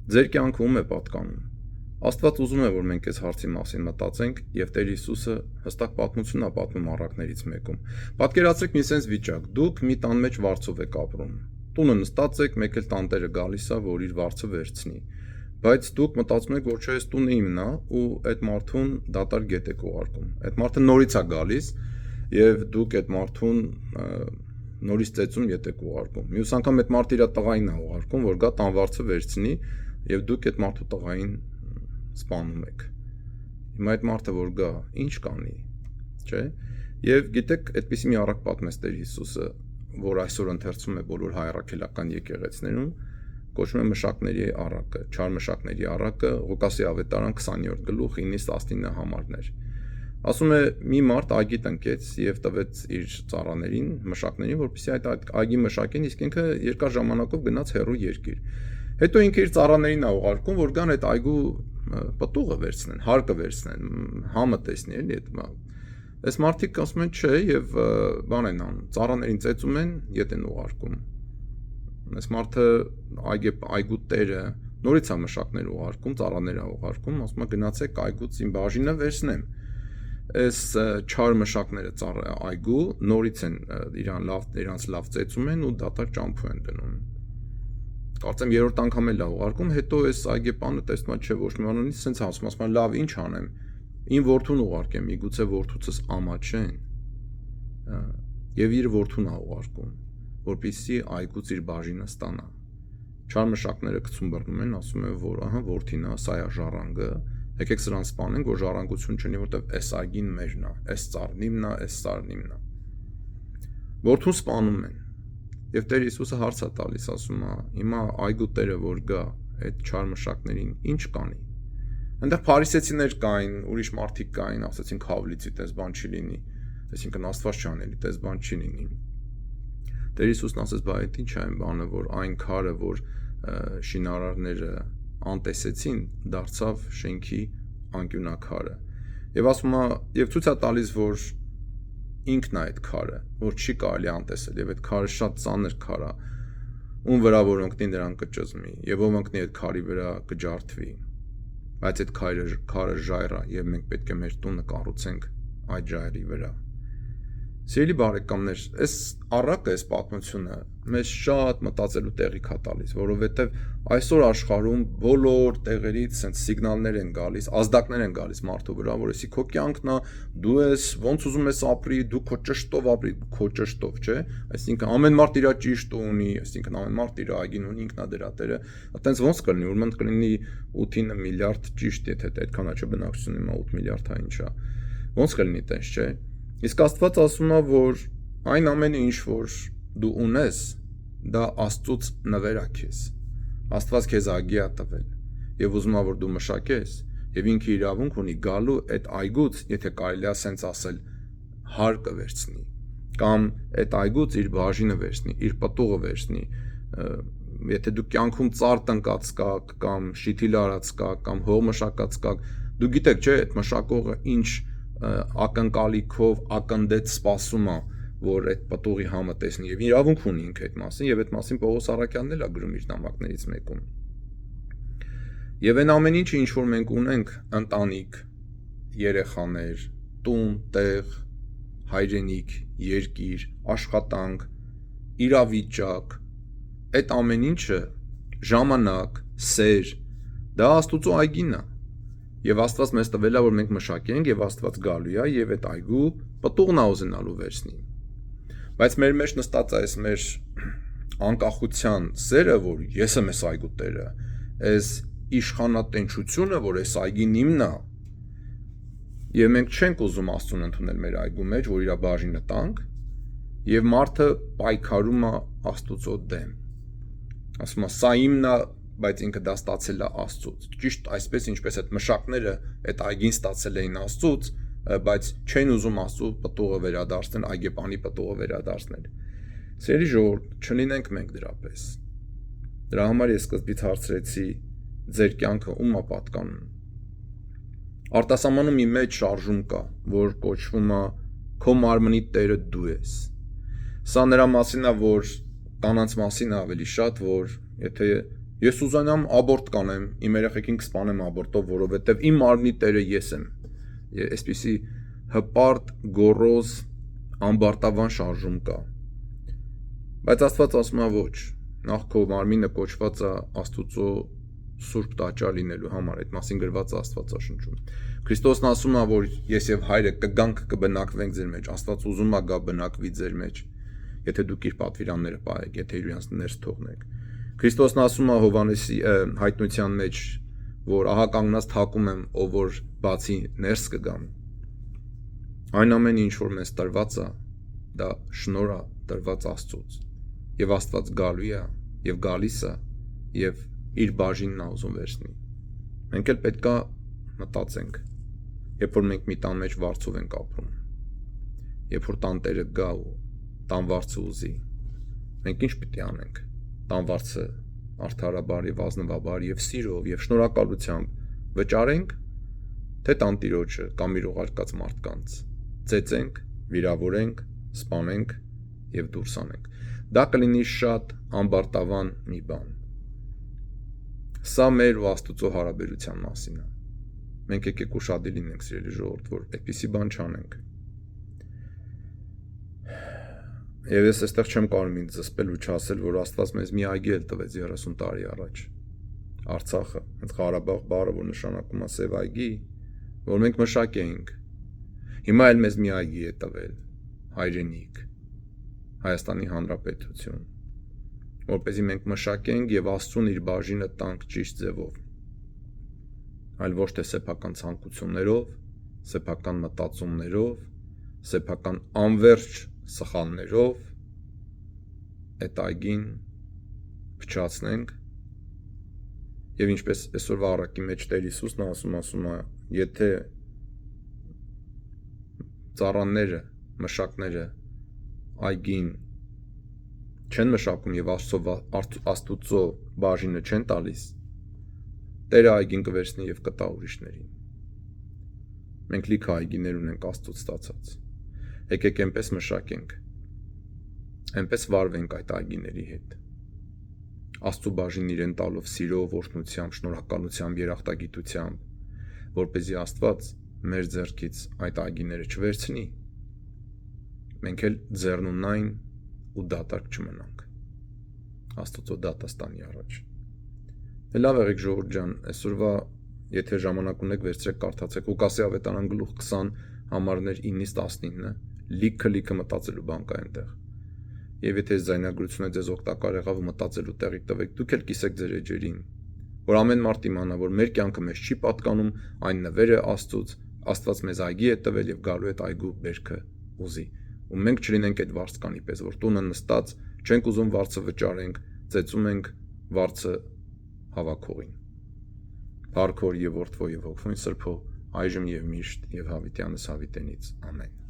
Ձեր կյանքը ում է պատկանում։ Աստված ուզում է, որ մենք այս հարցի մասին մտածենք, եւ Տեր Հիսուսը հստակ պատմություն է պատմում առակներից մեկում։ Պատկերացրեք մի sense վիճակ. դուք մի տան մեջ վարձով եք ապրում։ Տունը նստած եք, մեկ էլ տանտերը գալիս է, որ իր վարձը վերցնի։ Բայց դուք մտածում եք, որ չէ, այս տունը իմն է, ու այդ մարդուն դատարկ գետ եք ուղարկում։ Այդ մարդը նորից է գալիս, եւ դուք այդ մարդուն նորից ծեծում ետ եք ուղարկում։ Մյուս անգամ այդ մարդը իր տղային է ուղարկում, որ գա տան վարձը վերցնի, եւ դուք այդ մարդու տղային սպանում եք։ Հիմա այդ մարդը որ գա, ինչ կանի, չէ՞։ Եվ գիտեք, այդպիսի մի առակ պատմեց Տեր Հիսուսը, որ այսօր ընթերցում է բոլոր հայ առաքելական եկեղեցիներում, կոչվում է մշակների առակը, չար մշակների առակը, Ղուկասի ավետարան 20-րդ գլուխ 9-19 համարներ։ Ասում է մի մարդ այգի տնկեց եւ տվեց իր ծառաներին, մշակներին, որպեսզի այդ այգի մշակեն, իսկ ինքը երկար ժամանակով գնաց հեռու երկիր։ Հետո ինքը իր ծառաներին ա ուղարկում, որ գան այդ այգու պտուղը վերցնեն, հարկը վերցնեն, համը տեսնի, էլի այդ։ Այս մարդիկ ասում են չէ եւ բան են անում, ծառաներին ծեծում են, ետ են ուղարկում։ Այս մարդը այգու տերը նորից է մշակներ ուղարկում, ծառաներ ա ուղարկում, ասում է գնացեք այգուց իմ բաժինը վերցնեմ։ Այս չար մշակները այգու նորից են իրանց լավ ծեծում են ու դատարկ ճամփու են դնում։ Կարծեմ երրորդ անգամ էլ ա ուղարկում, հետո այս այգեպանը տեսնում է չէ ոչ մի բան ունի, սենց ասում է լավ ինչ անեմ, իմ որդուն ուղարկեմ, միգուցե որդուցս ամաչեն։ Եվ իր որդուն ա ուղարկում, որպեսզի այգուց իր բաժինը ստանա։ Չար մշակները գցում բռնում են, ասում են որ ահա որդին է, սա է ժառանգը, եկեք սրան սպանենք, որ ժառանգություն չունի, որտեվ այս այգին մերն է, այս ծառն իմն է, այս ծառն իմն է։ Որդուն սպանում են։ Եվ Տեր Հիսուսը հարց է տալիս, ասում է, հիմա այգու տերը որ գա, այդ չար մշակներին ինչ կանի։ Այնտեղ փարիսեցիներ կային, ուրիշ մարդիկ կային, ասեցին քավլիցի տես բան չի լինի, այսինքն Աստված չանելի, տես բան չի լինի։ Տեր Հիսուսն ասեց, բա այդ ինչ է այն բանը, որ այն քարը, որ շինարարները անտեսեցին, դարձավ շենքի անկյունակարը։ Եվ ասում է, եւ ցույց է տալիս, որ ինքն է այդ քարը, որ չի կարելի անտեսել, եւ այդ քարը շատ ծանր քար է, ում վրա որ ընկնի նրան կճզմի, եւ ով ընկնի այդ քարի վրա կջարդվի։ Բայց այդ քարը ժայռ է, եւ մենք պետք է մեր տունը կառուցենք այդ ժայռի վրա։ Սիրելի բարեկամներ, այս առակը, այս պատմությունը մեզ շատ մտածելու տեղիք է տալիս, որովհետև այսօր աշխարհում բոլոր տեղերից sense սիգնալներ են գալիս, ազդակներ են գալիս մարդու վրա, որ էսի քո կյանքն է, դու ես ոնց ուզում ես ապրի, դու քո ճշտով ապրի, քո ճշտով, չէ՞։ Այսինքն ամեն մարդ իր ճիշտ ունի, այսինքն ամեն մարդ իր այգին ունի, ինքնա դրա տերը։ Այտենց ոնց կլինի, ուրեմն կլինի 8-ը միլիարդ ճիշտ, եթե այդքան է, չէ՞, բնակչությունը հիմա 8 միլիարդ է, ինչ է։ Ոնց կլինի տենց, չէ՞։ Իսկ Աստված ասում է, որ այն ամենը ինչ որ դու ունես, դա Աստծուց նվեր է քեզ։ Աստված քեզ այգի է տվել եւ ուզում է որ դու մշակես եւ ինքը իրավունք ունի գալու այդ այգուց, եթե կարելի է ասենց ասել, հարկը վերցնի կամ այդ այգուց իր բաժինը վերցնի, իր պտուղը վերցնի։ Եթե դու կյանքում ծառ տնկած կաք կամ շիթիլ արած կաք կամ հող մշակած կաք, դու գիտեք, չէ՞, այդ մշակողը ինչ ակնկալիքով ակնդեց սպասում է, որ այդ պտուղի համը տեսնի եւ իրավունք ունի ինքը այդ մասին եւ այդ մասին Պողոս Առաքյալն էլ է գրում իր նամակներից մեկում։ Եվ այն ամեն ինչը ինչ որ մենք ունենք, ընտանիք, երեխաներ, տուն, տեղ, հայրենիք, երկիր, աշխատանք, իրավիճակ, այդ ամեն ինչը ժամանակ, սեր, դա Աստծո այգին է։ Եվ Աստված մեզ տվել է, որ մենք մշակենք եւ Աստված գալու է եւ այդ այգու պտուղն է ուզենալու վերցնի։ Բայց մեր մեջ նստած է այս մեր անկախության սերը, որ ես եմ այս այգու տերը, այս իշխանատենչությունը, որ այս այգին իմն է, եւ մենք չենք ուզում Աստծուն ընդունել մեր այգու մեջ, որ իր բաժինը տանք, եւ մարդը պայքարում է Աստծո դեմ։ Ասում է, սա իմն է, բայց ինքը դա ստացել է Աստծուց։ Ճիշտ այսպես ինչպես այդ մշակները այդ այգին ստացել էին Աստծուց, բայց չեն ուզում Աստծո պտուղը վերադարձնել, այգեպանի պտուղը վերադարձնել։ Սիրելի ժողովուրդ, չլինենք մենք դրապես։ Դրա համար ես սկզբից հարցրեցի, ձեր կյանքը ում է պատկանում։ Արտասահմանում մի մեծ շարժում կա, որ կոչվում է քո մարմնի տերը դու ես։ Սա նրա մասին է, որ կանանց մասին է ավելի շատ, որ եթե Ես ուզենամ աբորտ կանեմ, իմ երեխեքին կսպանեմ աբորտով, որովհետև իմ մարմնի տերը ես եմ։ Այսպիսի հպարտ, գոռոզ, ամբարտավան շարժում կա։ Բայց Աստված ասում է ոչ, նախ քո մարմինը կոչված է Աստուծո սուրբ տաճար լինելու համար, այդ մասին գրված է Աստվածաշնչում։ Քրիստոսն ասում է, որ ես եւ Հայրը կգանք կբնակվենք ձեր մեջ, Աստված ուզում է գա բնակվի ձեր մեջ, եթե դուք իր պատվիրանները պահեք, եթե իրենց ներս թողնեք։ Քրիստոսն ասում է Հովհաննեսի հայտնության մեջ, որ ահա կանգնած թակում եմ, ով որ բացի ներս կգամ։ Այն ամեն ինչ որ մեզ տրված է, դա շնորհ է տրված Աստծուց։ Եվ Աստված գալու է եւ գալիս է եւ իր բաժինն է ուզում վերցնի։ Մենք էլ պետքա մտածենք, երբ որ մենք մի տան մեջ վարձով ենք ապրում, երբ որ տանտերը գա ու տան վարձը ուզի, մենք ինչ պիտի անենք։ Տան վարձը արդարաբար եւ ազնվաբար եւ սիրով եւ շնորհակալությամբ վճարենք, թե տանտիրոջը կամ իր ուղարկած մարդկանց ծեծենք, վիրավորենք, սպանենք եւ դուրս անենք։ Դա կլինի շատ ամբարտավան մի բան։ Սա մեր ու Աստուծո հարաբերության մասին է։ Մենք եկեք ուշադիր լինենք, սիրելի ժողովուրդ, որ այդպիսի բան չանենք։ Եվ ես այստեղ չեմ կարող ինձ զսպել ու չասել, որ Աստված մեզ մի այգի էլ տվեց 30 տարի առաջ։ Արցախը, հենց Ղարաբաղ բառը, որ նշանակում է սև այգի, որ մենք մշակ էինք։ Հիմա էլ մեզ մի այգի է տվել, հայրենիք, Հայաստանի Հանրապետություն, որպեսզի մենք մշակենք եւ Աստծուն իր բաժինը տանք ճիշտ ձևով, այլ ոչ թե սեփական ցանկություններով, սեփական մտածումներով, սեփական անverջ սխալներով այդ այգին փչացնենք եւ ինչպես այսօրվա առակի մեջ Տեր Հիսուսն ասում է, եթե ծառաները, մշակները այգին չեն մշակում եւ Աստուծո բաժինը չեն տալիս, Տերը այգին կվերցնի եւ կտա ուրիշներին։ Մենք լիքը այգիներ ունենք Աստծուց ստացած։ Եկեք այնպես մշակենք, այնպես վարվենք այդ այգիների հետ։ Աստծո բաժին իրեն տալով սիրով, օրհնությամբ, շնորհակալությամբ, երախտագիտությամբ, որպեսզի Աստված մեր ձեռքից այդ այգիները չվերցնի, մենք էլ ձեռնունայն ու դատարկ չմնանք։ Աստծո դատաստանի առաջ։ Լավ եղեք ժողովուրդ ջան, այսօրվա եթե ժամանակ ունեք վերցրեք կարդացեք Ղուկասի ավետարան գլուխ 20 համարներ 9-ից 19-ը, լիքը մտածելու բան կա այնտեղ։ Եվ եթե զայնագրությունը ձեզ օգտակար եղավ ու մտածելու տեղի տվեք, դուք էլ կիսեք ձեր էջերին, որ ամեն մարդ իմանա, որ մեր կյանքը մեզ չի պատկանում, այն նվեր է Աստծուց, Աստված մեզ այգի է տվել եւ գալու է այգու բերքը ուզի։ Ու մենք չլինենք այդ վարձկանի պես, որ տունը նստած չենք ուզում վարձը վճարենք, ծեծում ենք վարձը հավաքողին։ Փառք Հոր եւ Որդվո եւ Հոգու Սրբո, այժմ եւ միշտ եւ հավիտյանս հավիտենից։ Ամեն։